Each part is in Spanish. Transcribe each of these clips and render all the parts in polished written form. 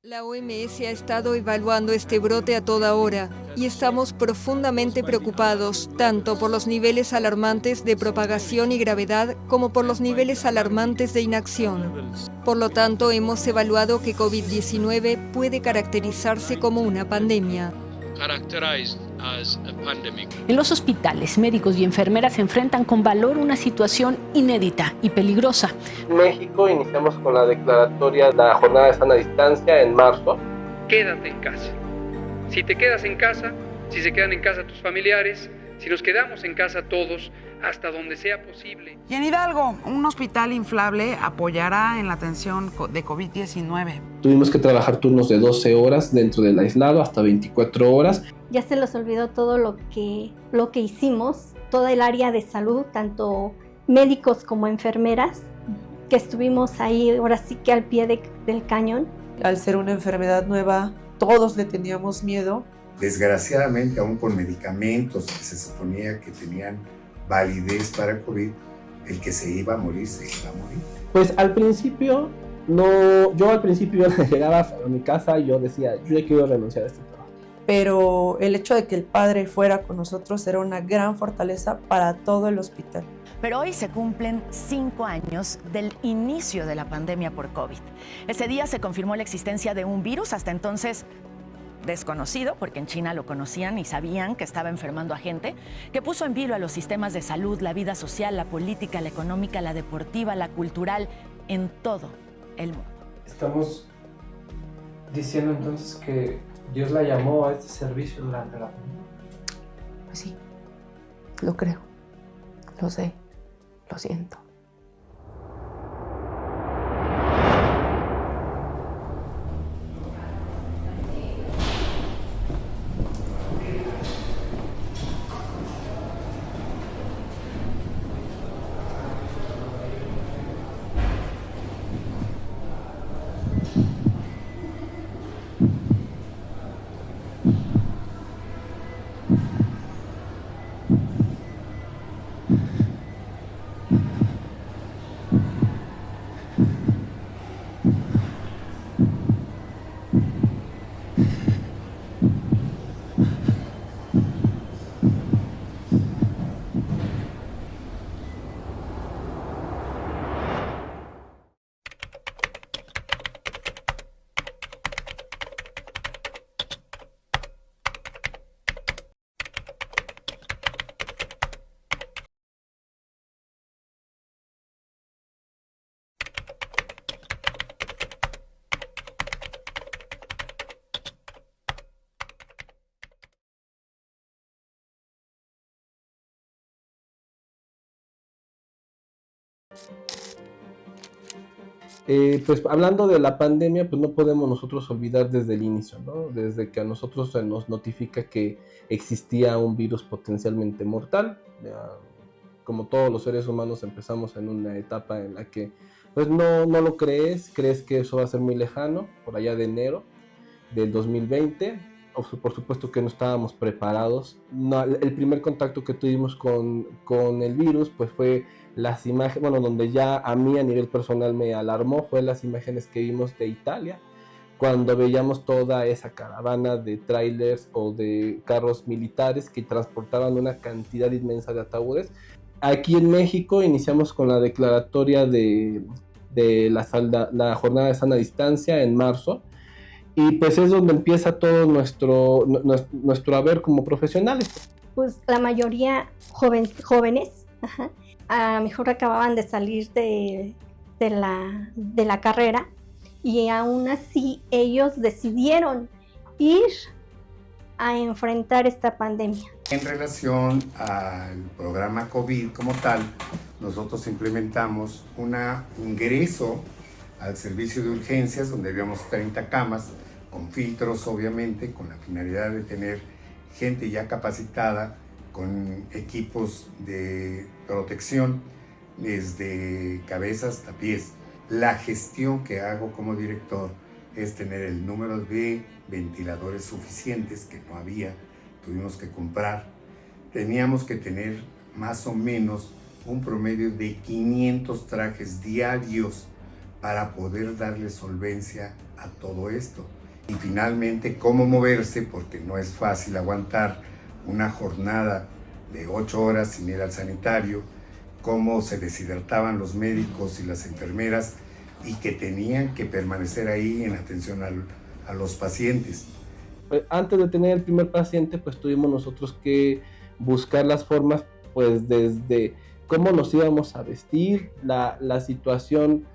La OMS ha estado evaluando este brote a toda hora y estamos profundamente preocupados tanto por los niveles alarmantes de propagación y gravedad como por los niveles alarmantes de inacción. Por lo tanto, hemos evaluado que COVID-19 puede caracterizarse como una pandemia. En los hospitales, médicos y enfermeras enfrentan con valor una situación inédita y peligrosa. En México iniciamos con la declaratoria de la jornada de sana distancia en marzo. Quédate en casa. Si te quedas en casa, si se quedan en casa tus familiares, si nos quedamos en casa todos, hasta donde sea posible. Y en Hidalgo, un hospital inflable apoyará en la atención de COVID-19. Tuvimos que trabajar turnos de 12 horas dentro del aislado hasta 24 horas. Ya se les olvidó todo lo que hicimos, toda el área de salud, tanto médicos como enfermeras, que estuvimos ahí ahora sí que al pie del cañón. Al ser una enfermedad nueva, todos le teníamos miedo. Desgraciadamente, aún con medicamentos que se suponía que tenían validez para COVID, el que se iba a morir, se iba a morir. Pues al principio, yo llegaba a mi casa y yo decía, yo ya quiero renunciar a este trabajo. Pero el hecho de que el padre fuera con nosotros era una gran fortaleza para todo el hospital. Pero hoy se cumplen 5 años del inicio de la pandemia por COVID. Ese día se confirmó la existencia de un virus, hasta entonces desconocido, porque en China lo conocían y sabían que estaba enfermando a gente, que puso en vilo a los sistemas de salud, la vida social, la política, la económica, la deportiva, la cultural, en todo el mundo. Estamos diciendo entonces que Dios la llamó a este servicio durante la pandemia. Pues sí, lo creo, lo sé, lo siento. Pues hablando de la pandemia, pues no podemos nosotros olvidar desde el inicio, ¿no? Desde que a nosotros se nos notifica que existía un virus potencialmente mortal. Como todos los seres humanos empezamos en una etapa en la que pues no lo crees que eso va a ser muy lejano, por allá de enero del 2020. Por supuesto que no estábamos preparados. No, el primer contacto que tuvimos con el virus pues fue las imágenes, bueno, donde ya a mí a nivel personal me alarmó, fue las imágenes que vimos de Italia, cuando veíamos toda esa caravana de trailers o de carros militares que transportaban una cantidad inmensa de ataúdes. Aquí en México iniciamos con la declaratoria de la jornada de sana distancia en marzo, y pues es donde empieza todo nuestro haber como profesionales. Pues la mayoría jóvenes, a lo mejor acababan de salir de la carrera, y aún así ellos decidieron ir a enfrentar esta pandemia. En relación al programa COVID como tal, nosotros implementamos un ingreso al servicio de urgencias donde habíamos 30 camas, con filtros obviamente, con la finalidad de tener gente ya capacitada, con equipos de protección desde cabeza hasta pies. La gestión que hago como director es tener el número de ventiladores suficientes, que no había, tuvimos que comprar. Teníamos que tener más o menos un promedio de 500 trajes diarios para poder darle solvencia a todo esto. Y finalmente, cómo moverse, porque no es fácil aguantar una jornada de 8 horas sin ir al sanitario, cómo se deshidrataban los médicos y las enfermeras y que tenían que permanecer ahí en atención a los pacientes. Antes de tener el primer paciente, pues tuvimos nosotros que buscar las formas, pues desde cómo nos íbamos a vestir, la situación,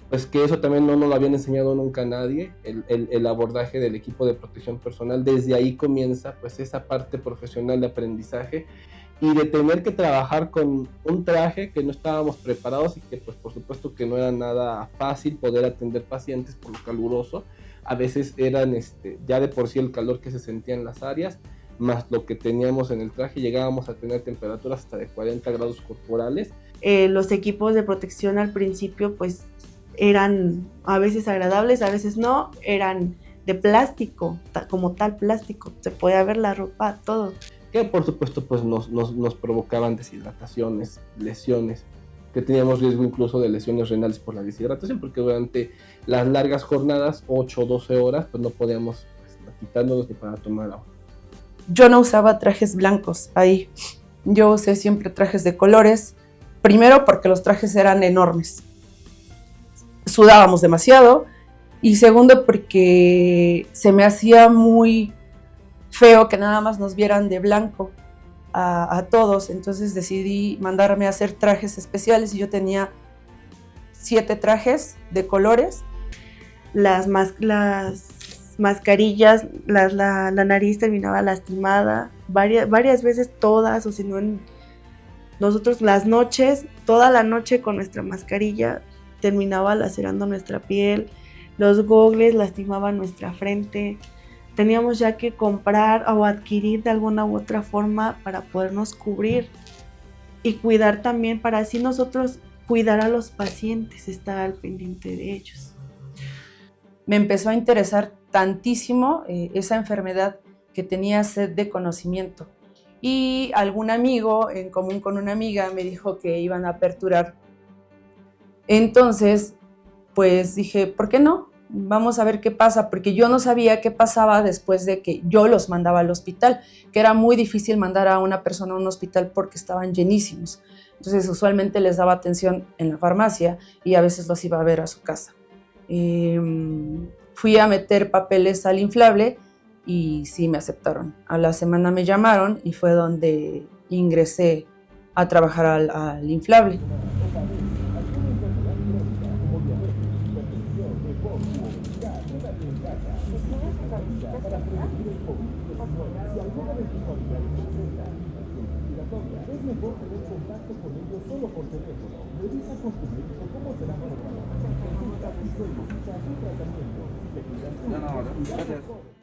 pues que eso también no nos lo habían enseñado nunca a nadie, el abordaje del equipo de protección personal. Desde ahí comienza pues esa parte profesional de aprendizaje y de tener que trabajar con un traje que no estábamos preparados y que pues por supuesto que no era nada fácil poder atender pacientes por lo caluroso. A veces eran ya de por sí el calor que se sentía en las áreas, más lo que teníamos en el traje, llegábamos a tener temperaturas hasta de 40 grados corporales. Los equipos de protección al principio pues eran a veces agradables, a veces no, eran de plástico, como tal plástico, se podía ver la ropa, todo. Que por supuesto pues nos provocaban deshidrataciones, lesiones, que teníamos riesgo incluso de lesiones renales por la deshidratación, porque durante las largas jornadas, 8 o 12 horas, pues no podíamos quitándonos ni para tomar agua. Yo no usaba trajes blancos ahí, yo usé siempre trajes de colores, primero porque los trajes eran enormes, sudábamos demasiado, y segundo porque se me hacía muy feo que nada más nos vieran de blanco a todos, entonces decidí mandarme a hacer trajes especiales y yo tenía 7 trajes de colores, las mascarillas, la nariz terminaba lastimada, varias veces todas, o si no, nosotros las noches, toda la noche con nuestra mascarilla terminaba lacerando nuestra piel, los gogles lastimaban nuestra frente. Teníamos ya que comprar o adquirir de alguna u otra forma para podernos cubrir y cuidar también, para así nosotros cuidar a los pacientes, estar al pendiente de ellos. Me empezó a interesar tantísimo esa enfermedad que tenía sed de conocimiento. Y algún amigo, en común con una amiga, me dijo que iban a aperturar. Entonces, pues dije, ¿por qué no? Vamos a ver qué pasa, porque yo no sabía qué pasaba después de que yo los mandaba al hospital, que era muy difícil mandar a una persona a un hospital porque estaban llenísimos. Entonces usualmente les daba atención en la farmacia y a veces los iba a ver a su casa. Fui a meter papeles al inflable y sí me aceptaron. A la semana me llamaron y fue donde ingresé a trabajar al inflable.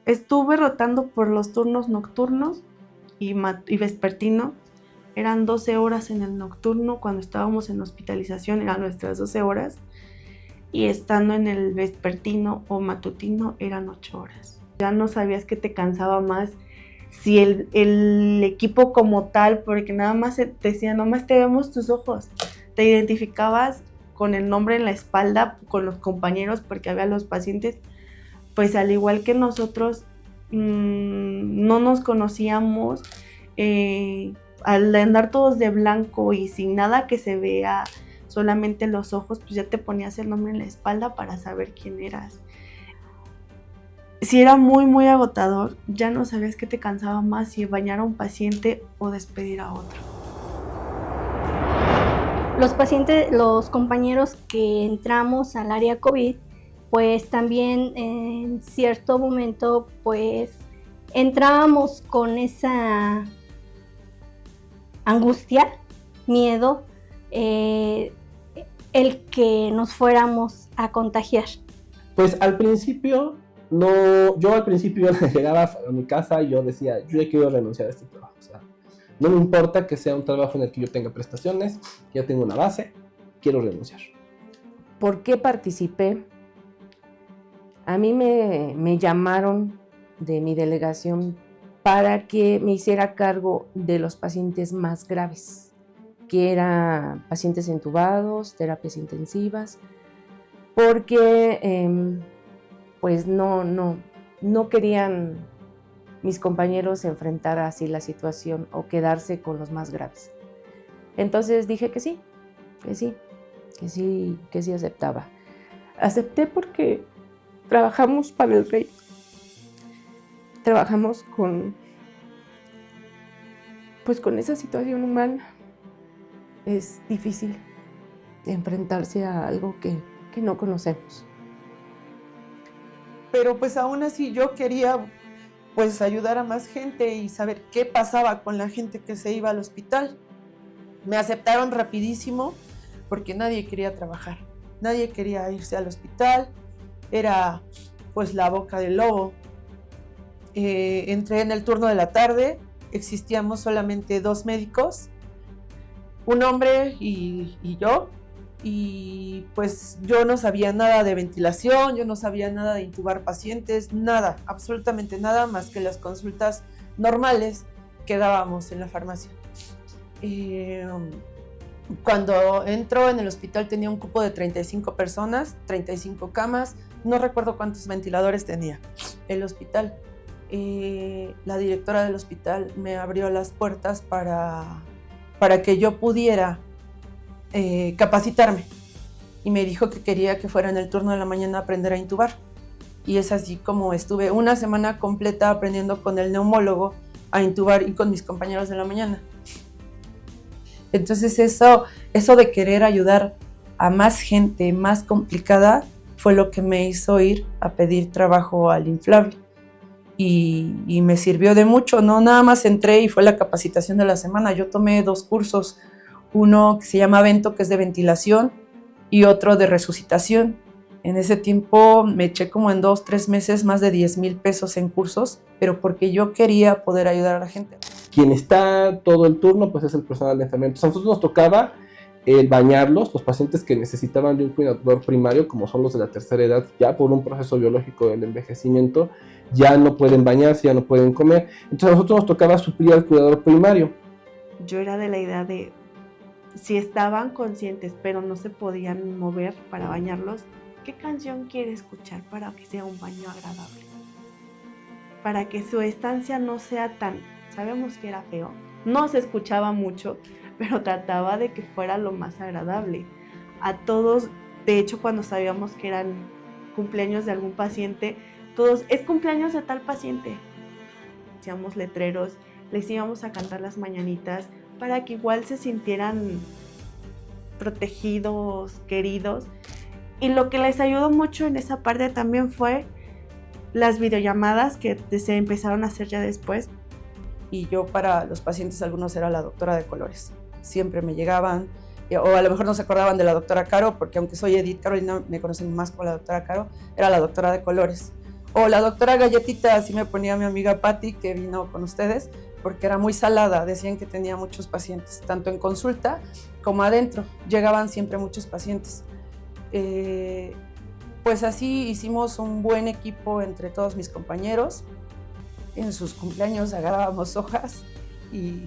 Estuve rotando por los turnos nocturnos y vespertino. Eran 12 horas en el nocturno, cuando estábamos en hospitalización eran nuestras 12 horas, y estando en el vespertino o matutino eran 8 horas. Ya no sabías que te cansaba más, si el equipo como tal, porque nada más te decía, nomás te vemos tus ojos, te identificabas con el nombre en la espalda, con los compañeros, porque había los pacientes, pues al igual que nosotros, no nos conocíamos, al andar todos de blanco y sin nada que se vea, solamente los ojos, pues ya te ponías el nombre en la espalda para saber quién eras. Si era muy, muy agotador, ya no sabías qué te cansaba más, si bañar a un paciente o despedir a otro. Los pacientes, los compañeros que entramos al área COVID, pues también en cierto momento pues entrábamos con esa angustia, miedo, el que nos fuéramos a contagiar. Pues al principio yo al principio llegaba a mi casa y yo decía, yo ya quiero renunciar a este trabajo, o sea, no me importa que sea un trabajo en el que yo tenga prestaciones, que ya tengo una base, quiero renunciar. ¿Por qué participé? A mí me llamaron de mi delegación para que me hiciera cargo de los pacientes más graves, que eran pacientes entubados, terapias intensivas, porque pues no querían mis compañeros enfrentar así la situación o quedarse con los más graves. Entonces dije que sí aceptaba. Acepté porque trabajamos para el rey. Trabajamos con esa situación humana. Es difícil enfrentarse a algo que no conocemos. Pero pues aún así yo quería pues ayudar a más gente y saber qué pasaba con la gente que se iba al hospital. Me aceptaron rapidísimo porque nadie quería trabajar, nadie quería irse al hospital, era pues la boca del lobo. Entré en el turno de la tarde, existíamos solamente 2 médicos, un hombre y yo, y pues yo no sabía nada de ventilación, yo no sabía nada de intubar pacientes, nada, absolutamente nada más que las consultas normales que dábamos en la farmacia. Cuando entró en el hospital tenía un cupo de 35 personas, 35 camas, no recuerdo cuántos ventiladores tenía el hospital. La directora del hospital me abrió las puertas para que yo pudiera capacitarme y me dijo que quería que fuera en el turno de la mañana a aprender a intubar, y es así como estuve una semana completa aprendiendo con el neumólogo a intubar y con mis compañeros de la mañana. Entonces eso de querer ayudar a más gente más complicada fue lo que me hizo ir a pedir trabajo al inflable, y me sirvió de mucho. No nada más entré y fue la capacitación de la semana, yo tomé 2 cursos, uno que se llama Vento, que es de ventilación, y otro de resucitación. En ese tiempo me eché como en 2-3 meses más de 10,000 pesos en cursos, pero porque yo quería poder ayudar a la gente. Quien está todo el turno pues es el personal de enfermería. Entonces a nosotros nos tocaba bañarlos, los pacientes que necesitaban de un cuidador primario, como son los de la tercera edad, ya por un proceso biológico del envejecimiento, ya no pueden bañarse, ya no pueden comer. Entonces a nosotros nos tocaba suplir al cuidador primario. Yo era de la idea de, si estaban conscientes pero no se podían mover para bañarlos, ¿qué canción quiere escuchar para que sea un baño agradable? Para que su estancia no sea tan... Sabemos que era feo, no se escuchaba mucho, pero trataba de que fuera lo más agradable. A todos, de hecho, cuando sabíamos que eran cumpleaños de algún paciente, todos, es cumpleaños de tal paciente. Hacíamos letreros, les íbamos a cantar las mañanitas para que igual se sintieran protegidos, queridos. Y lo que les ayudó mucho en esa parte también fue las videollamadas que se empezaron a hacer ya después. Y yo para los pacientes, algunos era la doctora de colores. Siempre me llegaban, o a lo mejor no se acordaban de la doctora Caro, porque aunque soy Edith Carolina, me conocen más como la doctora Caro, era la doctora de colores. O la doctora Galletita, así me ponía mi amiga Patti, que vino con ustedes, porque era muy salada, decían que tenía muchos pacientes, tanto en consulta como adentro, llegaban siempre muchos pacientes. Pues así hicimos un buen equipo entre todos mis compañeros. En sus cumpleaños agarrábamos hojas y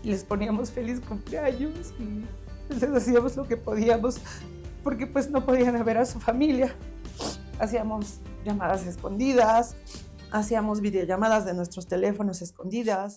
les poníamos feliz cumpleaños y les hacíamos lo que podíamos, porque pues no podían ver a su familia. Hacíamos llamadas escondidas, hacíamos videollamadas de nuestros teléfonos escondidas.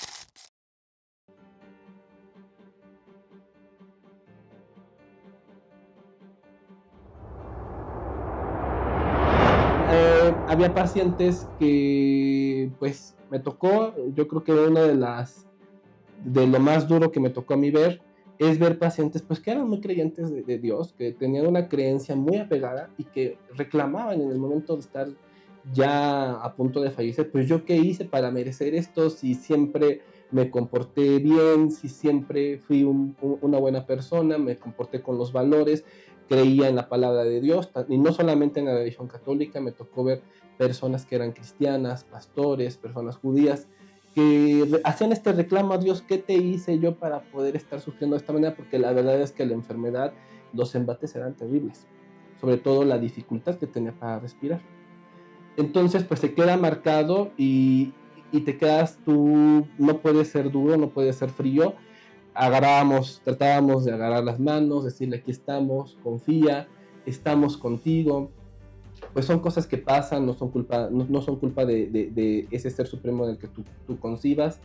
Había pacientes que pues me tocó, yo creo que una de lo más duro que me tocó a mí ver es ver pacientes pues que eran muy creyentes de Dios, que tenían una creencia muy apegada y que reclamaban en el momento de estar ya a punto de fallecer, pues yo qué hice para merecer esto, si siempre me comporté bien, si siempre fui una buena persona, me comporté con los valores, creía en la palabra de Dios, y no solamente en la religión católica, me tocó ver personas que eran cristianas, pastores, personas judías, que hacían este reclamo a Dios: ¿qué te hice yo para poder estar sufriendo de esta manera? Porque la verdad es que la enfermedad, los embates eran terribles, sobre todo la dificultad que tenía para respirar. Entonces pues se queda marcado y te quedas tú, no puede ser duro, no puede ser frío. Tratábamos de agarrar las manos, decirle: aquí estamos, confía, estamos contigo. pues son cosas que pasan, no son culpa de ese ser supremo del que tú concibas.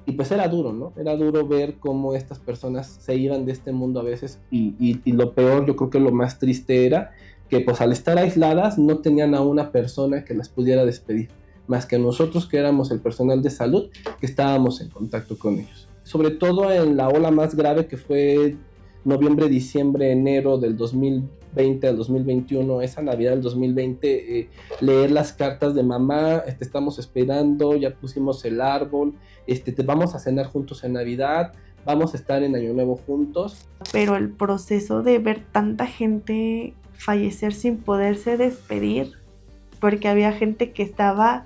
Y pues era duro, ¿no? Era duro ver cómo estas personas se iban de este mundo a veces y lo peor, yo creo que lo más triste era que pues al estar aisladas no tenían a una persona que las pudiera despedir, más que nosotros que éramos el personal de salud que estábamos en contacto con ellos. Sobre todo en la ola más grave que fue noviembre, diciembre, enero del 2020 al 2021, esa Navidad del 2020, leer las cartas de mamá, estamos esperando, ya pusimos el árbol, te vamos a cenar juntos en Navidad, vamos a estar en Año Nuevo juntos. Pero el proceso de ver tanta gente fallecer sin poderse despedir, porque había gente que estaba,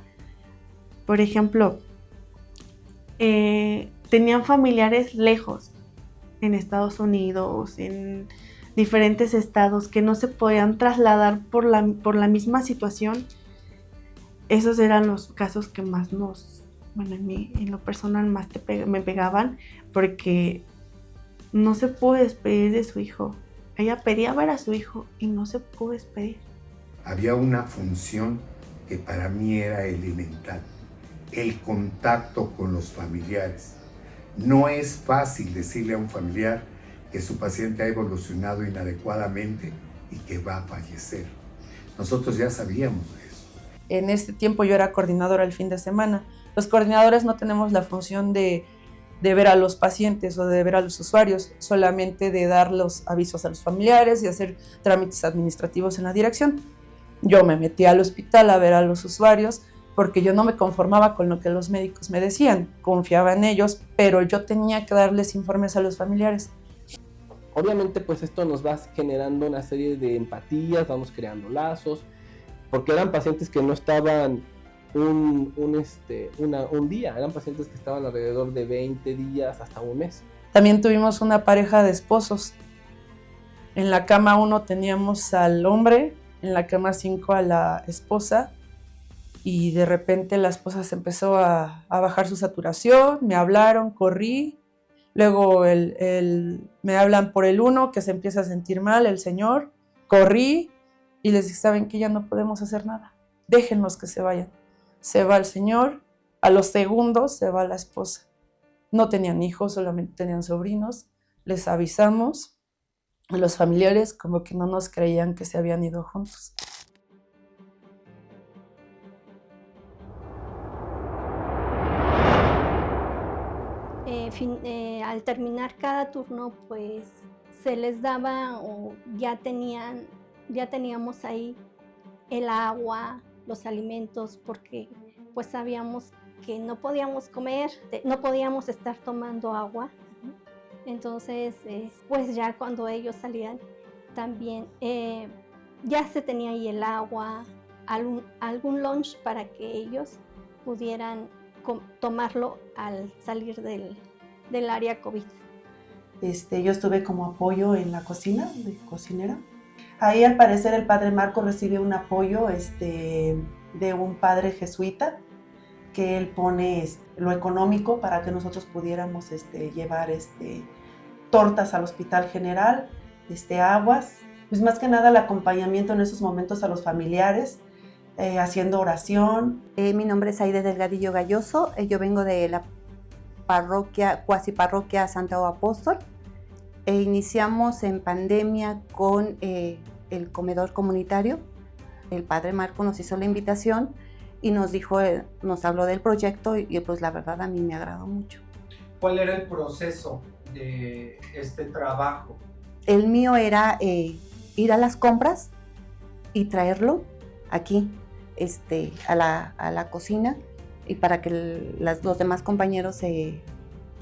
por ejemplo, tenían familiares lejos, en Estados Unidos, en diferentes estados, que no se podían trasladar por la misma situación. Esos eran los casos que más bueno, en lo personal más me pegaban, porque no se pudo despedir de su hijo. Ella pedía ver a su hijo y no se pudo despedir. Había una función que para mí era elemental, el contacto con los familiares. No es fácil decirle a un familiar que su paciente ha evolucionado inadecuadamente y que va a fallecer. Nosotros ya sabíamos de eso. En este tiempo yo era coordinadora el fin de semana. Los coordinadores no tenemos la función de ver a los pacientes o de ver a los usuarios, solamente de dar los avisos a los familiares y hacer trámites administrativos en la dirección. Yo me metí al hospital a ver a los usuarios porque yo no me conformaba con lo que los médicos me decían, confiaba en ellos, pero yo tenía que darles informes a los familiares. Obviamente pues esto nos va generando una serie de empatías, vamos creando lazos, porque eran pacientes que no estaban un día, eran pacientes que estaban alrededor de 20 días hasta un mes. También tuvimos una pareja de esposos. En la cama 1 teníamos al hombre, en la cama 5 a la esposa, y de repente la esposa se empezó a bajar su saturación, me hablaron, corrí, luego me hablan por el 1 que se empieza a sentir mal, el señor, corrí y les dije, ¿saben qué? Ya no podemos hacer nada, déjenlos que se vayan. Se va el señor, a los segundos se va la esposa. No tenían hijos, solamente tenían sobrinos, les avisamos, a los familiares como que no nos creían que se habían ido juntos. Al terminar cada turno, pues se les daba o ya teníamos ahí el agua, los alimentos, porque pues sabíamos que no podíamos comer, no podíamos estar tomando agua. Entonces, pues ya cuando ellos salían, también ya se tenía ahí el agua, algún lunch para que ellos pudieran tomarlo al salir del área COVID. Yo estuve como apoyo en la cocina, de cocinera. Ahí al parecer el padre Marco recibe un apoyo de un padre jesuita, que él pone lo económico para que nosotros pudiéramos llevar tortas al hospital general, aguas, pues más que nada el acompañamiento en esos momentos a los familiares, haciendo oración. Mi nombre es Aide Delgadillo Galloso, yo vengo de la parroquia, cuasi parroquia Santiago Apóstol. Iniciamos en pandemia con el comedor comunitario. El padre Marco nos hizo la invitación y nos dijo, nos habló del proyecto y pues la verdad a mí me agradó mucho. ¿Cuál era el proceso de este trabajo? El mío era ir a las compras y traerlo aquí a la cocina y para que los demás compañeros se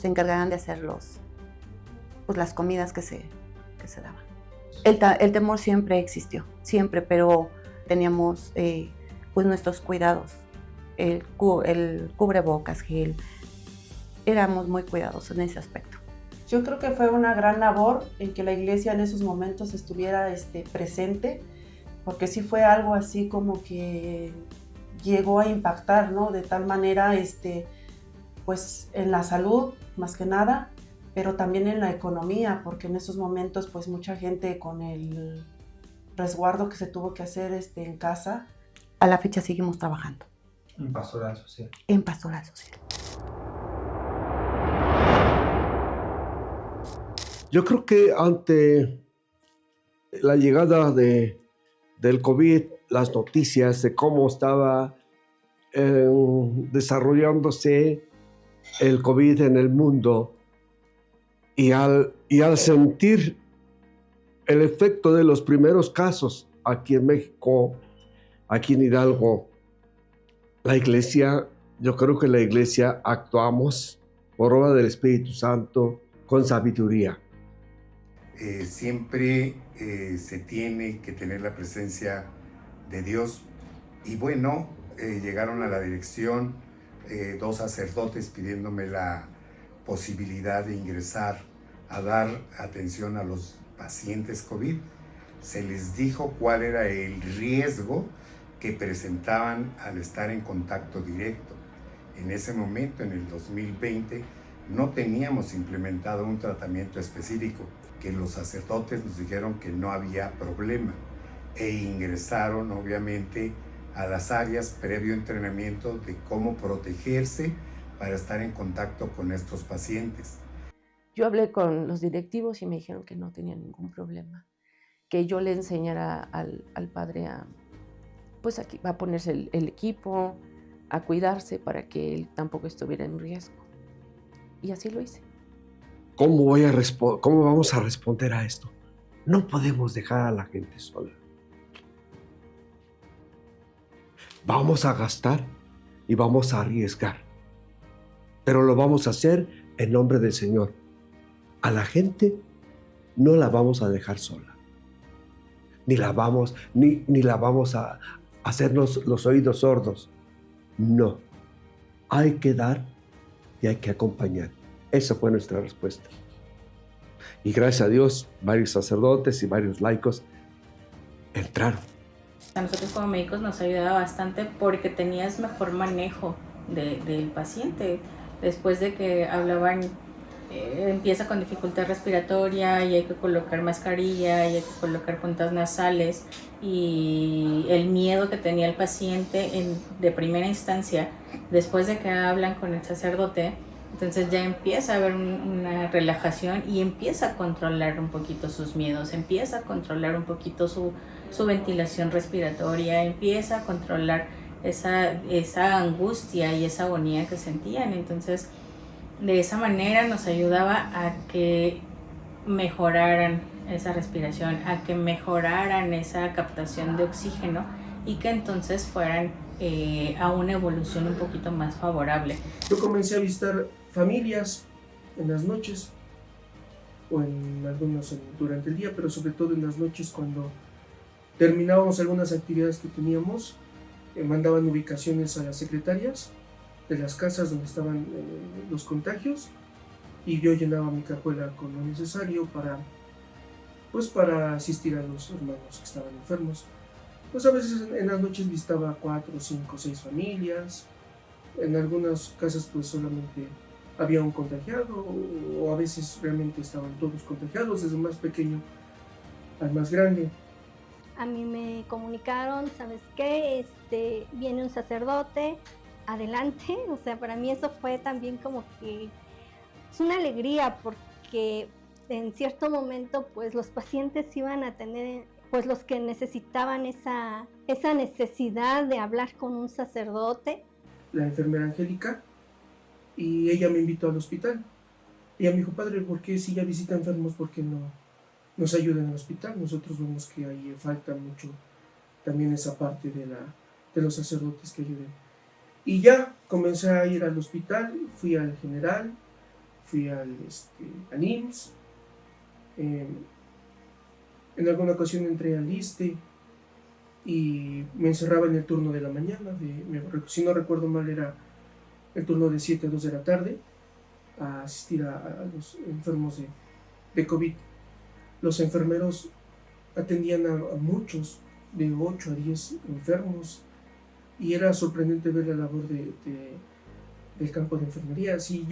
encargaran de hacer las comidas que se daban. El temor siempre existió, siempre, pero teníamos pues nuestros cuidados, el cubrebocas, gel, éramos muy cuidadosos en ese aspecto. Yo creo que fue una gran labor en que la iglesia en esos momentos estuviera presente, porque sí fue algo así como que llegó a impactar, ¿no? De tal manera, pues en la salud, más que nada, pero también en la economía, porque en esos momentos, pues mucha gente con resguardo que se tuvo que hacer en casa. A la fecha seguimos trabajando. En pastoral social. En pastoral social. Yo creo que ante la llegada del COVID, las noticias de cómo estaba desarrollándose el COVID en el mundo y al sentir el efecto de los primeros casos aquí en México, aquí en Hidalgo, yo creo que la iglesia actuamos por obra del Espíritu Santo con sabiduría. Siempre se tiene que tener la presencia de Dios. Y bueno, llegaron a la dirección 2 sacerdotes pidiéndome la posibilidad de ingresar a dar atención a los pacientes COVID. Se les dijo cuál era el riesgo que presentaban al estar en contacto directo. En ese momento, en el 2020, no teníamos implementado un tratamiento específico, que los sacerdotes nos dijeron que no había problema e ingresaron obviamente a las áreas previo entrenamiento de cómo protegerse para estar en contacto con estos pacientes. Yo hablé con los directivos y me dijeron que no tenía ningún problema, que yo le enseñara al padre pues aquí va a ponerse el equipo, a cuidarse para que él tampoco estuviera en riesgo. Y así lo hice. ¿Cómo vamos a responder a esto? No podemos dejar a la gente sola. Vamos a gastar y vamos a arriesgar, pero lo vamos a hacer en nombre del Señor. A la gente no la vamos a dejar sola, ni la vamos a hacernos los oídos sordos. No, hay que dar y hay que acompañar. Esa fue nuestra respuesta. Y gracias a Dios, varios sacerdotes y varios laicos entraron. A nosotros como médicos nos ayudaba bastante porque tenías mejor manejo del paciente. Después de que hablaban, empieza con dificultad respiratoria y hay que colocar mascarilla y hay que colocar puntas nasales, y el miedo que tenía el paciente de primera instancia, después de que hablan con el sacerdote, entonces ya empieza a haber una relajación y empieza a controlar un poquito sus miedos, empieza a controlar un poquito su ventilación respiratoria, empieza a controlar esa angustia y esa agonía que sentían. Entonces, de esa manera nos ayudaba a que mejoraran esa respiración, a que mejoraran esa captación de oxígeno y que entonces fueran a una evolución un poquito más favorable. Yo comencé a visitar familias en las noches, o en algunos durante el día, pero sobre todo en las noches cuando terminábamos algunas actividades que teníamos. Mandaban ubicaciones a las secretarias de las casas donde estaban los contagios, y yo llenaba mi cajuela con lo necesario para asistir a los hermanos que estaban enfermos. Pues a veces en las noches visitaba 4, 5, 6 familias. En algunas casas pues solamente había un contagiado, o a veces realmente estaban todos contagiados, desde el más pequeño al más grande. A mí me comunicaron, ¿sabes qué? Viene un sacerdote, adelante. O sea, para mí eso fue también como que es una alegría, porque en cierto momento pues los pacientes iban a tener, pues los que necesitaban esa necesidad de hablar con un sacerdote. La enfermera Angélica, y ella me invitó al hospital. Ella me dijo: padre, ¿por qué si ya visita enfermos, por qué no nos ayudan en el hospital? Nosotros vemos que ahí falta mucho también esa parte de los sacerdotes que ayuden. Y ya comencé a ir al hospital, fui al general, fui al IMSS, en alguna ocasión entré al ISSSTE y me encerraba en el turno de la mañana, si no recuerdo mal era el turno de 7 a 2 de la tarde, a asistir a los enfermos de COVID. Los enfermeros atendían a muchos, de 8 a 10 enfermos, y era sorprendente ver la labor del campo de enfermería. Si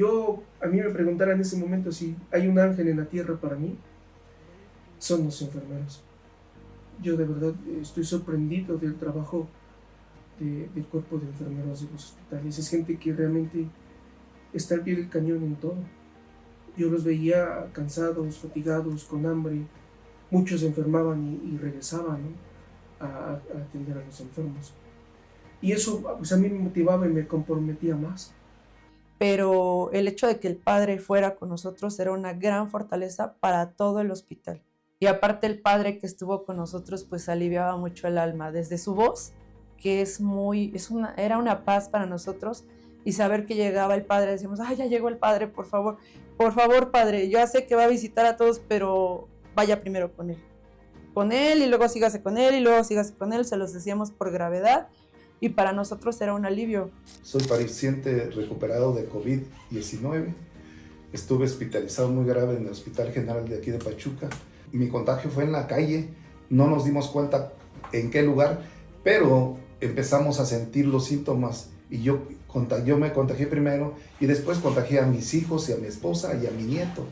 a mí me preguntaran en ese momento si hay un ángel en la tierra para mí, son los enfermeros. Yo de verdad estoy sorprendido del trabajo del cuerpo de enfermeros de los hospitales. Es gente que realmente está al pie del cañón en todo. Yo los veía cansados, fatigados, con hambre. Muchos se enfermaban y regresaban, ¿no?, a atender a los enfermos. Y eso pues, a mí me motivaba y me comprometía más. Pero el hecho de que el padre fuera con nosotros era una gran fortaleza para todo el hospital. Y aparte el padre que estuvo con nosotros pues aliviaba mucho el alma, desde su voz, que era una paz para nosotros, y saber que llegaba el padre, decíamos, ay, ya llegó el padre, por favor, padre, yo ya sé que va a visitar a todos, pero vaya primero con él, y luego sígase con él, y luego sígase con él, se los decíamos por gravedad, y para nosotros era un alivio. Soy paciente recuperado de COVID-19, estuve hospitalizado muy grave en el Hospital General de aquí de Pachuca, y mi contagio fue en la calle, no nos dimos cuenta en qué lugar, pero empezamos a sentir los síntomas, y yo me contagié primero, y después contagié a mis hijos y a mi esposa y a mi nieto,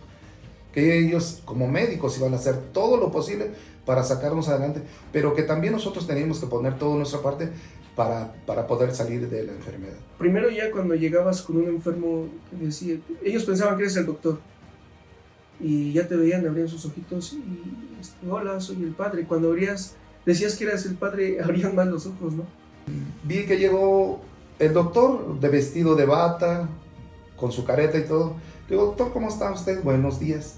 que ellos como médicos iban a hacer todo lo posible para sacarnos adelante, pero que también nosotros teníamos que poner toda nuestra parte para poder salir de la enfermedad. Primero ya cuando llegabas con un enfermo, decía, ellos pensaban que eres el doctor, y ya te veían, abrían sus ojitos y hola, soy el padre. Cuando decías que eras el padre, abrían más los ojos, ¿no? Vi que llegó el doctor de vestido de bata, con su careta y todo. Le digo, doctor, ¿cómo está usted? Buenos días.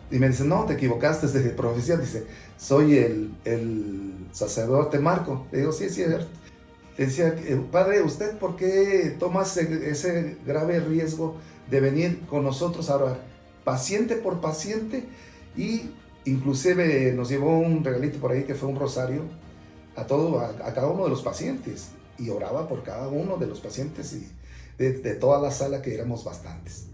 Y me dice, no, te equivocaste de profesión. Dice, soy el sacerdote Marco. Le digo, sí, es cierto. Le decía, padre, ¿usted por qué toma ese grave riesgo de venir con nosotros a orar? Paciente por paciente, y inclusive nos llevó un regalito por ahí que fue un rosario a cada uno de los pacientes, y oraba por cada uno de los pacientes y de toda la sala, que éramos bastantes.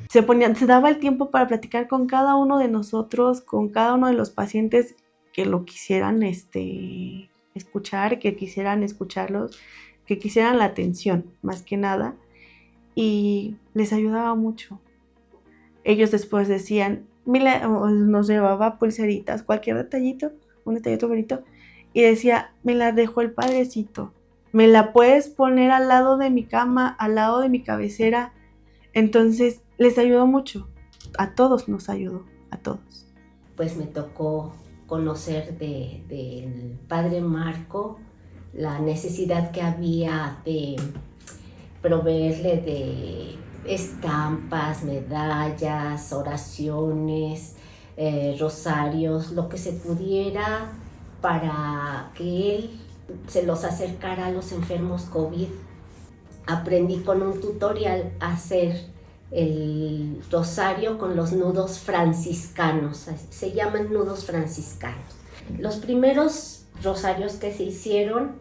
Se daba el tiempo para platicar con cada uno de nosotros, con cada uno de los pacientes que lo quisieran escuchar, que quisieran escucharlos, que quisieran la atención, más que nada, y les ayudaba mucho. Ellos después decían, nos llevaba pulseritas, cualquier detallito, un detallito bonito, y decía, me la dejó el padrecito, me la puedes poner al lado de mi cama, al lado de mi cabecera. Entonces les ayudó mucho, a todos nos ayudó, a todos. Pues me tocó conocer del padre Marco la necesidad que había de proveerle de estampas, medallas, oraciones, rosarios, lo que se pudiera para que él se los acercara a los enfermos COVID. Aprendí con un tutorial a hacer el rosario con los nudos franciscanos, se llaman nudos franciscanos. Los primeros rosarios que se hicieron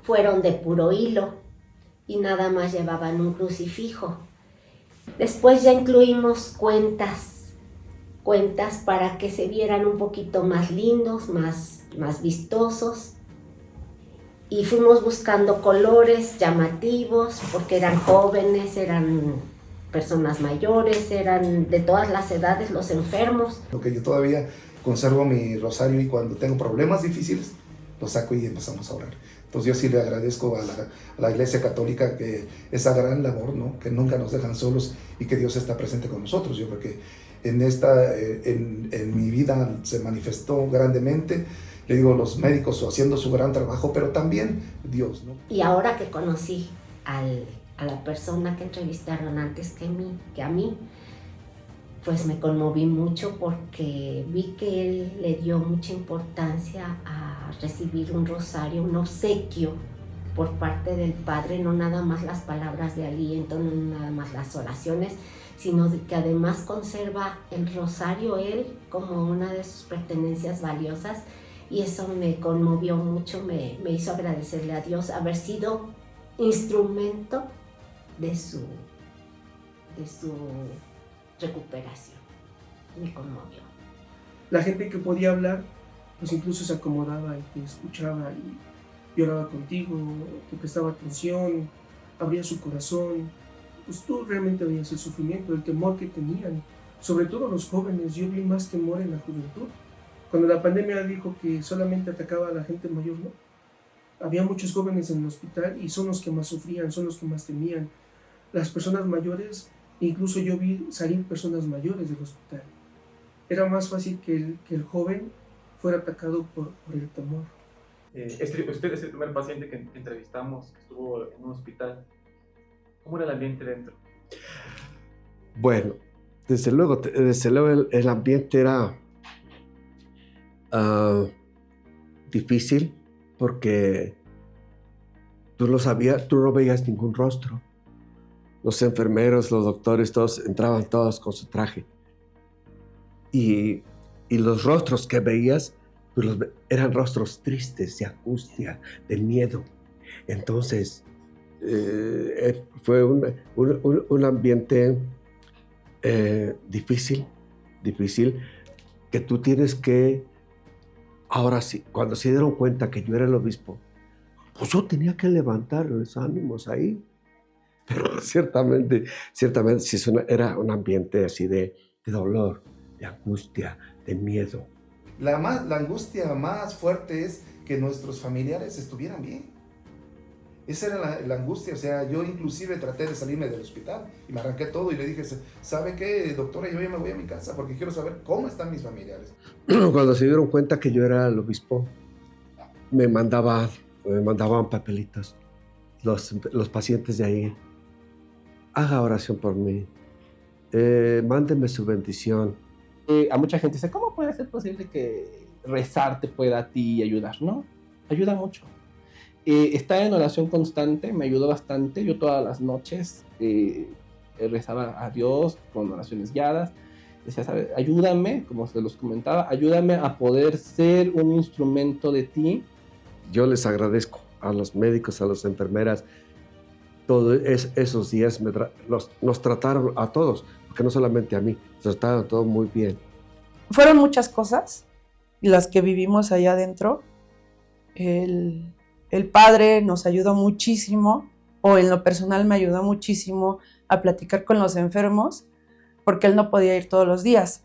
fueron de puro hilo y nada más llevaban un crucifijo. Después ya incluimos cuentas para que se vieran un poquito más lindos, más vistosos. Y fuimos buscando colores llamativos, porque eran jóvenes, eran personas mayores, eran de todas las edades los enfermos. Lo que yo todavía conservo mi rosario, y cuando tengo problemas difíciles, lo saco y empezamos a orar. Entonces yo sí le agradezco a la Iglesia Católica que esa gran labor, ¿no?, que nunca nos dejan solos y que Dios está presente con nosotros. Yo creo que en mi vida se manifestó grandemente. Le digo, los médicos haciendo su gran trabajo, pero también Dios, ¿no? Y ahora que conocí a la persona que entrevistaron antes que a mí, pues me conmoví mucho, porque vi que él le dio mucha importancia a recibir un rosario, un obsequio por parte del Padre, no nada más las palabras de aliento, no nada más las oraciones, sino que además conserva el rosario él como una de sus pertenencias valiosas. Y eso me conmovió mucho, me hizo agradecerle a Dios haber sido instrumento de su recuperación. Me conmovió. La gente que podía hablar, pues incluso se acomodaba y te escuchaba y oraba contigo, te prestaba atención, abría su corazón. Pues tú realmente veías el sufrimiento, el temor que tenían. Sobre todo los jóvenes, yo vi más temor en la juventud. Cuando la pandemia dijo que solamente atacaba a la gente mayor, ¿no? Había muchos jóvenes en el hospital y son los que más sufrían, son los que más temían. Las personas mayores, incluso yo vi salir personas mayores del hospital. Era más fácil que el joven fuera atacado por el temor. Usted es el primer paciente que entrevistamos que estuvo en un hospital. ¿Cómo era el ambiente dentro? Bueno, desde luego el ambiente era difícil porque tú no veías ningún rostro. Los enfermeros, los doctores, todos entraban todos con su traje. Y los rostros que veías, pues eran rostros tristes, de angustia, de miedo. Entonces, fue un ambiente difícil, que tú tienes que, ahora sí, cuando se dieron cuenta que yo era el obispo, pues yo tenía que levantar los ánimos ahí. Pero ciertamente sí, era un ambiente así de dolor, de angustia, de miedo. La angustia más fuerte es que nuestros familiares estuvieran bien. Esa era la angustia, o sea, yo inclusive traté de salirme del hospital y me arranqué todo y le dije, ¿sabe qué, doctora? Yo ya me voy a mi casa porque quiero saber cómo están mis familiares. Cuando se dieron cuenta que yo era el obispo, me mandaban papelitos, los pacientes de ahí. Haga oración por mí, mándeme su bendición. A mucha gente dice, ¿cómo puede ser posible que rezar te pueda a ti ayudar? ¿No? Ayuda mucho. Estar en oración constante me ayudó bastante. Yo todas las noches rezaba a Dios con oraciones guiadas. Decía, ¿sabes? Ayúdame, como se los comentaba, ayúdame a poder ser un instrumento de ti. Yo les agradezco a los médicos, a las enfermeras. Todos esos días nos trataron a todos, porque no solamente a mí, nos trataron a todos muy bien. Fueron muchas cosas las que vivimos allá adentro. El padre nos ayudó muchísimo, o en lo personal me ayudó muchísimo a platicar con los enfermos, porque él no podía ir todos los días.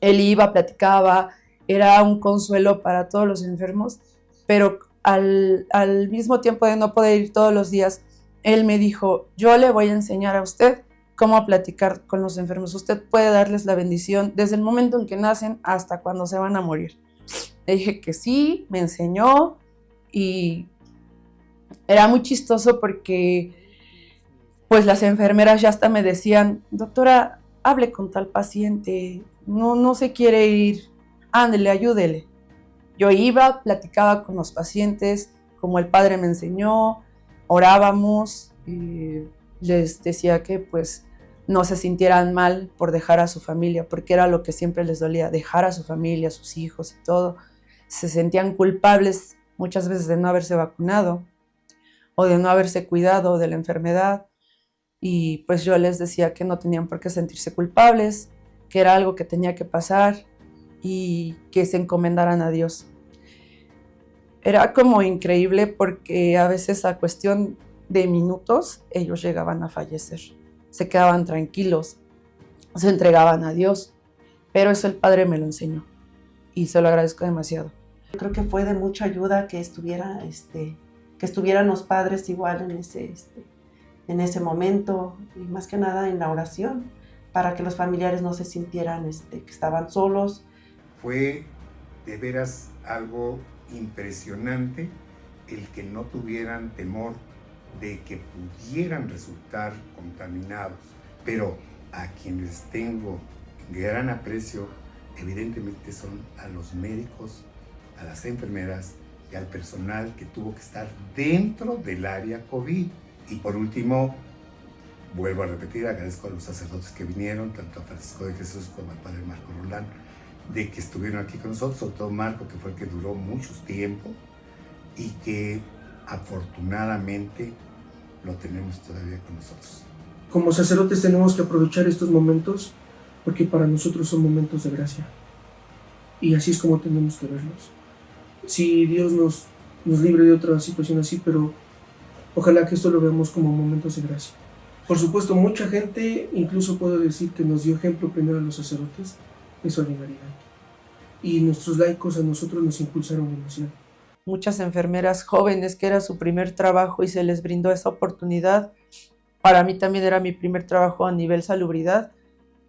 Él iba, platicaba, era un consuelo para todos los enfermos, pero al mismo tiempo de no poder ir todos los días, él me dijo, yo le voy a enseñar a usted cómo platicar con los enfermos. Usted puede darles la bendición desde el momento en que nacen hasta cuando se van a morir. Le dije que sí, me enseñó y era muy chistoso porque pues las enfermeras ya hasta me decían, doctora, hable con tal paciente, no se quiere ir, ándele, ayúdele. Yo iba, platicaba con los pacientes como el padre me enseñó, orábamos y les decía que pues no se sintieran mal por dejar a su familia, porque era lo que siempre les dolía, dejar a su familia, a sus hijos y todo. Se sentían culpables muchas veces de no haberse vacunado o de no haberse cuidado de la enfermedad y pues yo les decía que no tenían por qué sentirse culpables, que era algo que tenía que pasar y que se encomendaran a Dios. Era como increíble porque a veces a cuestión de minutos ellos llegaban a fallecer. Se quedaban tranquilos, se entregaban a Dios. Pero eso el Padre me lo enseñó y se lo agradezco demasiado. Creo que fue de mucha ayuda que estuvieran los padres igual en ese momento y más que nada en la oración para que los familiares no se sintieran que estaban solos. Fue de veras algo impresionante el que no tuvieran temor de que pudieran resultar contaminados, pero a quienes tengo gran aprecio evidentemente son a los médicos, a las enfermeras y al personal que tuvo que estar dentro del área COVID. Y por último, vuelvo a repetir, agradezco a los sacerdotes que vinieron, tanto a Francisco de Jesús como al Padre Marco Roldán, de que estuvieron aquí con nosotros, sobre todo Marco, que fue el que duró mucho tiempo y que afortunadamente lo tenemos todavía con nosotros. Como sacerdotes tenemos que aprovechar estos momentos porque para nosotros son momentos de gracia y así es como tenemos que verlos. Si Dios nos libre de otra situación así, pero ojalá que esto lo veamos como momentos de gracia. Por supuesto, mucha gente, incluso puedo decir que nos dio ejemplo primero a los sacerdotes de solidaridad. y nuestros laicos a nosotros nos impulsaron demasiado. Muchas enfermeras jóvenes que era su primer trabajo y se les brindó esa oportunidad. Para mí también era mi primer trabajo a nivel salubridad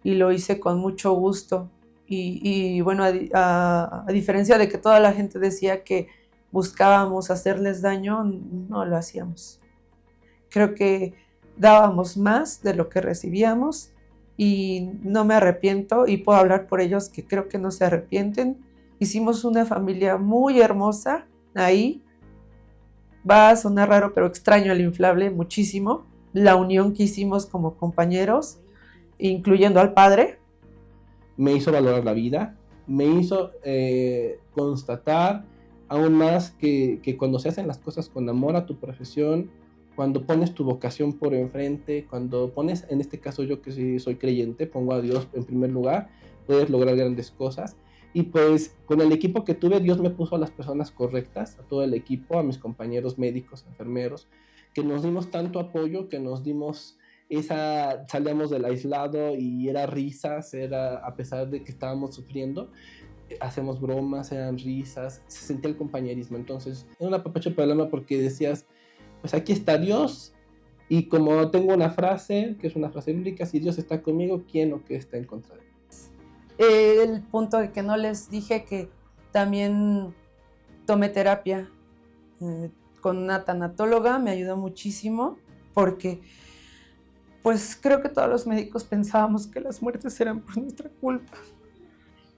y lo hice con mucho gusto. Y bueno, a diferencia de que toda la gente decía que buscábamos hacerles daño, no lo hacíamos. Creo que dábamos más de lo que recibíamos y no me arrepiento y puedo hablar por ellos que creo que no se arrepienten. Hicimos una familia muy hermosa ahí. Va a sonar raro, pero extraño el inflable muchísimo. La unión que hicimos como compañeros, incluyendo al padre. Me hizo valorar la vida, me hizo constatar aún más que cuando se hacen las cosas con amor a tu profesión, cuando pones tu vocación por enfrente, cuando pones, en este caso yo que sí soy creyente, pongo a Dios en primer lugar, puedes lograr grandes cosas. Y pues con el equipo que tuve, Dios me puso a las personas correctas, a todo el equipo, a mis compañeros médicos, enfermeros, que nos dimos tanto apoyo, que nos dimos salíamos del aislado y era risas, era a pesar de que estábamos sufriendo, hacemos bromas, eran risas, se sentía el compañerismo. Entonces era un apapacho para el alma porque decías, pues aquí está Dios, y como tengo una frase, que es una frase bíblica, si Dios está conmigo, ¿quién o qué está en contra de mí? El punto de que no les dije que también tomé terapia con una tanatóloga, me ayudó muchísimo porque pues creo que todos los médicos pensábamos que las muertes eran por nuestra culpa.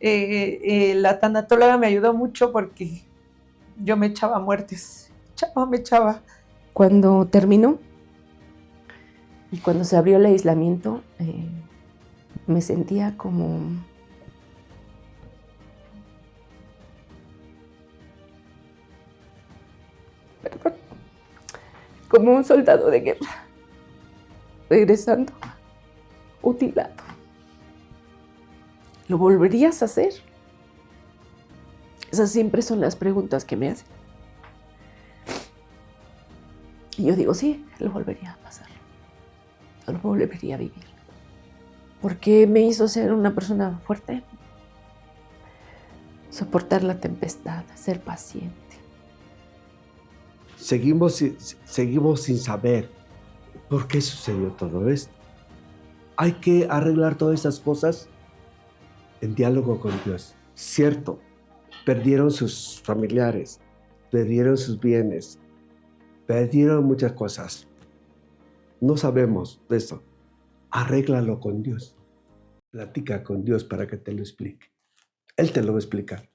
La tanatóloga me ayudó mucho porque yo me echaba muertes, me echaba. Cuando terminó y cuando se abrió el aislamiento, me sentía como un soldado de guerra, regresando, mutilado. ¿Lo volverías a hacer? Esas siempre son las preguntas que me hacen. Y yo digo, sí, lo volvería a pasar. Lo volvería a vivir. Porque me hizo ser una persona fuerte. Soportar la tempestad, ser paciente. Seguimos sin saber por qué sucedió todo esto. Hay que arreglar todas esas cosas en diálogo con Dios. Cierto, perdieron sus familiares, perdieron sus bienes, perdieron muchas cosas. No sabemos de eso. Arréglalo con Dios. Platica con Dios para que te lo explique. Él te lo va a explicar.